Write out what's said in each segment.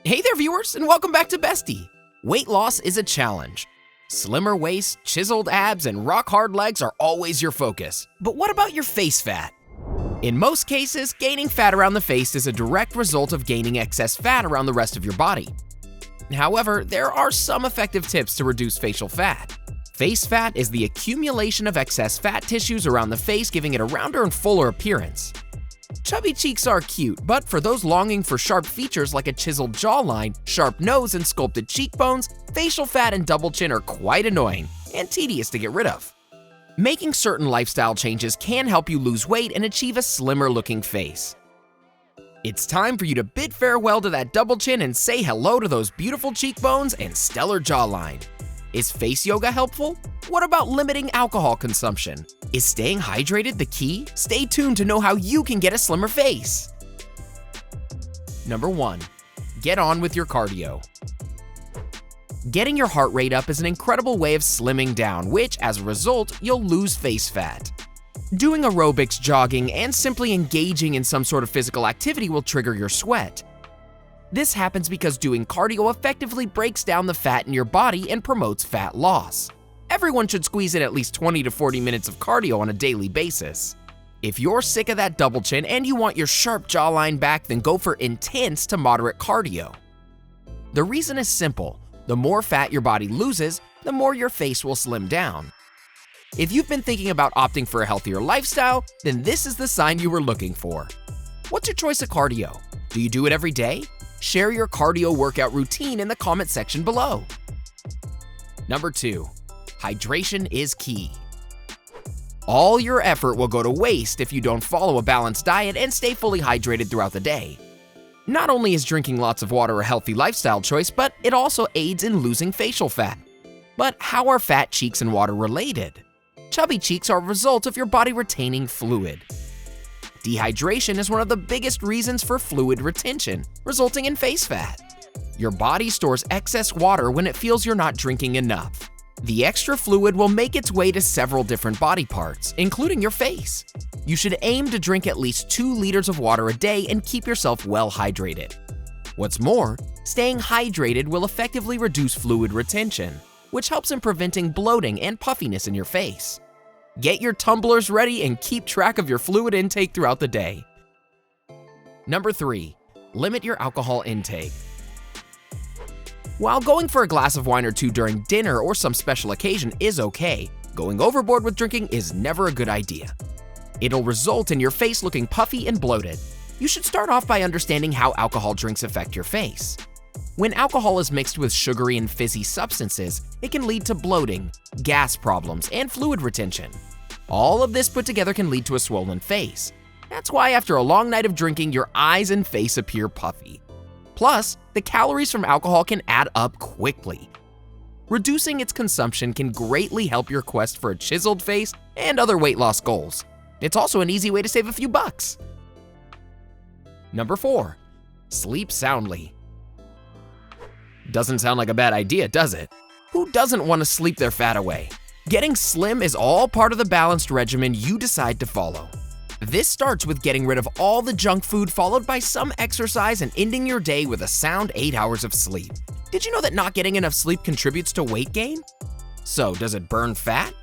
Hey there, viewers, and welcome back to Bestie. Weight loss is a challenge. Slimmer waist, chiseled abs, and rock-hard legs are always your focus. But what about your face fat? In most cases, gaining fat around the face is a direct result of gaining excess fat around the rest of your body. However, there are some effective tips to reduce facial fat. Face fat is the accumulation of excess fat tissues around the face, giving it a rounder and fuller appearance. Chubby cheeks are cute, but for those longing for sharp features like a chiseled jawline, sharp nose, and sculpted cheekbones, facial fat and double chin are quite annoying and tedious to get rid of. Making certain lifestyle changes can help you lose weight and achieve a slimmer looking face. It's time for you to bid farewell to that double chin and say hello to those beautiful cheekbones and stellar jawline. Is face yoga helpful? What about limiting alcohol consumption? Is staying hydrated the key? Stay tuned to know how you can get a slimmer face. Number 1. Get on with your cardio. Getting your heart rate up is an incredible way of slimming down, which, as a result, you'll lose face fat. Doing aerobics, jogging, and simply engaging in some sort of physical activity will trigger your sweat. This happens because doing cardio effectively breaks down the fat in your body and promotes fat loss. Everyone should squeeze in at least 20 to 40 minutes of cardio on a daily basis. If you're sick of that double chin and you want your sharp jawline back, then go for intense to moderate cardio. The reason is simple. The more fat your body loses, the more your face will slim down. If you've been thinking about opting for a healthier lifestyle, then this is the sign you were looking for. What's your choice of cardio? Do you do it every day? Share your cardio workout routine in the comment section below. Number 2. Hydration is key. All your effort will go to waste if you don't follow a balanced diet and stay fully hydrated throughout the day. Not only is drinking lots of water a healthy lifestyle choice, but it also aids in losing facial fat. But how are fat cheeks and water related? Chubby cheeks are a result of your body retaining fluid. Dehydration is one of the biggest reasons for fluid retention, resulting in face fat. Your body stores excess water when it feels you're not drinking enough. The extra fluid will make its way to several different body parts, including your face. You should aim to drink at least 2 liters of water a day and keep yourself well hydrated. What's more, staying hydrated will effectively reduce fluid retention, which helps in preventing bloating and puffiness in your face. Get your tumblers ready and keep track of your fluid intake throughout the day. Number 3. Limit your alcohol intake. While going for a glass of wine or 2 during dinner or some special occasion is okay, going overboard with drinking is never a good idea. It'll result in your face looking puffy and bloated. You should start off by understanding how alcohol drinks affect your face. When alcohol is mixed with sugary and fizzy substances, it can lead to bloating, gas problems, and fluid retention. All of this put together can lead to a swollen face. That's why after a long night of drinking, your eyes and face appear puffy. Plus, the calories from alcohol can add up quickly. Reducing its consumption can greatly help your quest for a chiseled face and other weight loss goals. It's also an easy way to save a few bucks. Number 4. Sleep soundly. Doesn't sound like a bad idea, does it? Who doesn't want to sleep their fat away? Getting slim is all part of the balanced regimen you decide to follow. This starts with getting rid of all the junk food, followed by some exercise and ending your day with a sound 8 hours of sleep. Did you know that not getting enough sleep contributes to weight gain? So, does it burn fat?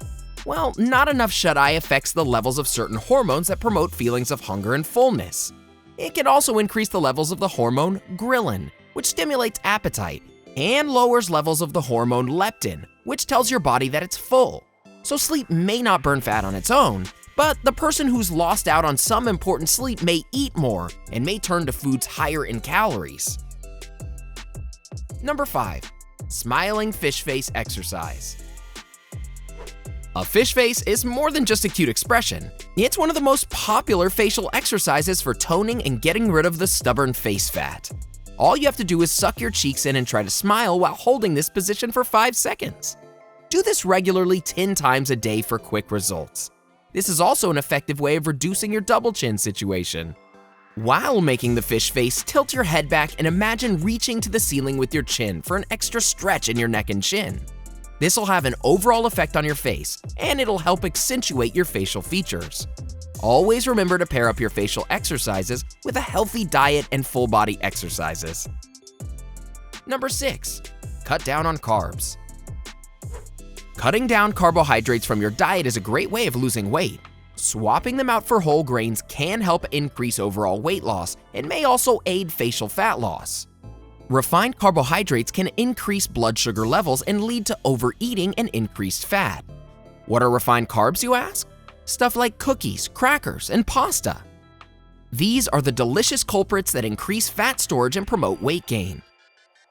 Well, not enough shut-eye affects the levels of certain hormones that promote feelings of hunger and fullness. It can also increase the levels of the hormone ghrelin, which stimulates appetite, and lowers levels of the hormone leptin, which tells your body that it's full. So sleep may not burn fat on its own, but the person who's lost out on some important sleep may eat more and may turn to foods higher in calories. Number 5. Smiling fish face exercise. A fish face is more than just a cute expression. It's one of the most popular facial exercises for toning and getting rid of the stubborn face fat. All you have to do is suck your cheeks in and try to smile while holding this position for 5 seconds. Do this regularly 10 times a day for quick results. This is also an effective way of reducing your double chin situation. While making the fish face, tilt your head back and imagine reaching to the ceiling with your chin for an extra stretch in your neck and chin. This will have an overall effect on your face, and it'll help accentuate your facial features. Always remember to pair up your facial exercises with a healthy diet and full body exercises. Number 6. Cut down on carbs. Cutting down carbohydrates from your diet is a great way of losing weight. Swapping them out for whole grains can help increase overall weight loss and may also aid facial fat loss. Refined carbohydrates can increase blood sugar levels and lead to overeating and increased fat. What are refined carbs, you ask? Stuff like cookies, crackers, and pasta. These are the delicious culprits that increase fat storage and promote weight gain.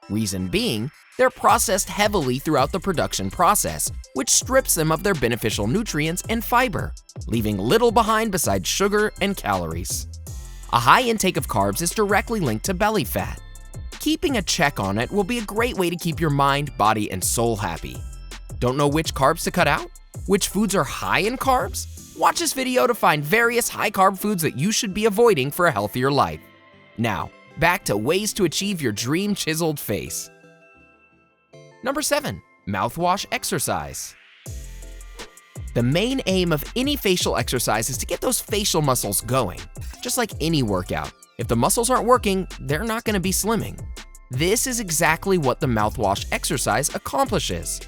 Reason being, they're processed heavily throughout the production process, which strips them of their beneficial nutrients and fiber, leaving little behind besides sugar and calories. A high intake of carbs is directly linked to belly fat. Keeping a check on it will be a great way to keep your mind, body, and soul happy. Don't know which carbs to cut out? Which foods are high in carbs? Watch this video to find various high-carb foods that you should be avoiding for a healthier life. Now, back to ways to achieve your dream chiseled face. Number 7. Mouthwash Exercise. The main aim of any facial exercise is to get those facial muscles going. Just like any workout, if the muscles aren't working, they're not going to be slimming. This is exactly what the mouthwash exercise accomplishes.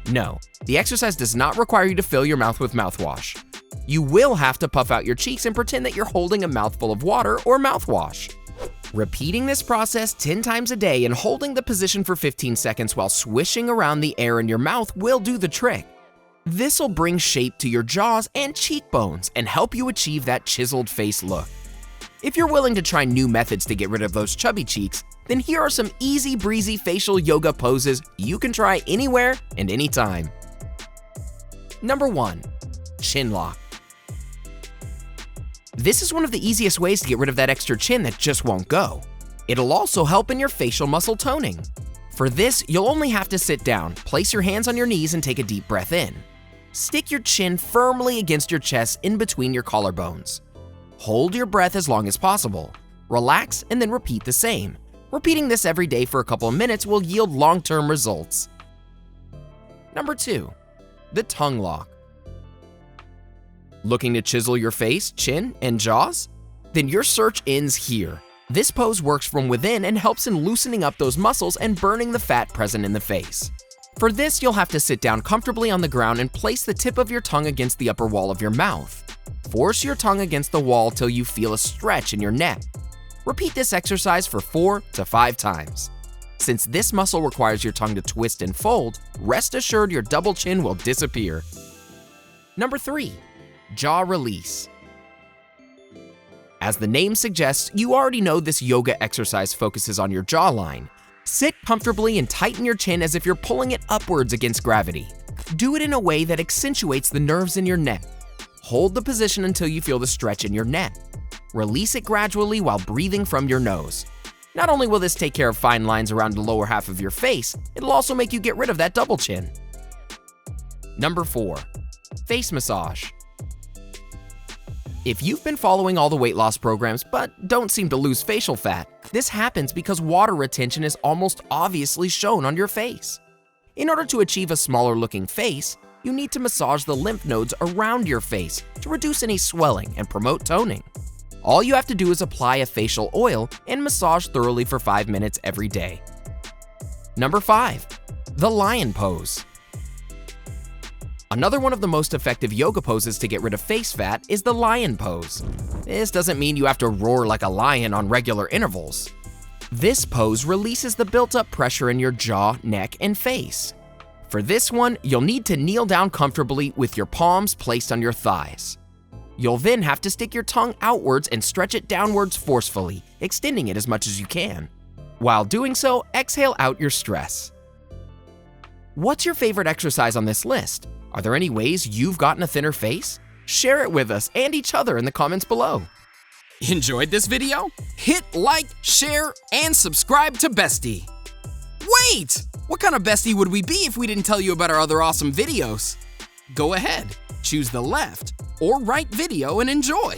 No, the exercise does not require you to fill your mouth with mouthwash. You will have to puff out your cheeks and pretend that you're holding a mouthful of water or mouthwash. Repeating this process 10 times a day and holding the position for 15 seconds while swishing around the air in your mouth will do the trick. This'll bring shape to your jaws and cheekbones and help you achieve that chiseled face look. If you're willing to try new methods to get rid of those chubby cheeks, then here are some easy breezy facial yoga poses you can try anywhere and anytime. Number 1. Chin lock. This is one of the easiest ways to get rid of that extra chin that just won't go. It'll also help in your facial muscle toning. For this, you'll only have to sit down, place your hands on your knees and take a deep breath in. Stick your chin firmly against your chest in between your collarbones. Hold your breath as long as possible. Relax and then repeat the same. Repeating this every day for a couple of minutes will yield long-term results. Number 2. The tongue lock. Looking to chisel your face, chin, and jaws? Then your search ends here. This pose works from within and helps in loosening up those muscles and burning the fat present in the face. For this, you'll have to sit down comfortably on the ground and place the tip of your tongue against the upper wall of your mouth. Force your tongue against the wall till you feel a stretch in your neck. Repeat this exercise for 4 to 5 times. Since this muscle requires your tongue to twist and fold, rest assured your double chin will disappear. Number 3. Jaw release. As the name suggests, you already know this yoga exercise focuses on your jawline. Sit comfortably and tighten your chin as if you're pulling it upwards against gravity. Do it in a way that accentuates the nerves in your neck. Hold the position until you feel the stretch in your neck. Release it gradually while breathing from your nose. Not only will this take care of fine lines around the lower half of your face, it'll also make you get rid of that double chin. Number 4. Face massage. If you've been following all the weight loss programs but don't seem to lose facial fat, this happens because water retention is almost obviously shown on your face. In order to achieve a smaller looking face, you need to massage the lymph nodes around your face to reduce any swelling and promote toning. All you have to do is apply a facial oil and massage thoroughly for 5 minutes every day. Number 5. The lion pose. Another one of the most effective yoga poses to get rid of face fat is the lion pose. This doesn't mean you have to roar like a lion on regular intervals. This pose releases the built-up pressure in your jaw, neck, and face. For this one, you'll need to kneel down comfortably with your palms placed on your thighs. You'll then have to stick your tongue outwards and stretch it downwards forcefully, extending it as much as you can. While doing so, exhale out your stress. What's your favorite exercise on this list? Are there any ways you've gotten a thinner face? Share it with us and each other in the comments below. Enjoyed this video? Hit like, share, and subscribe to Bestie. Wait! What kind of Bestie would we be if we didn't tell you about our other awesome videos? Go ahead, choose the left or right video and enjoy.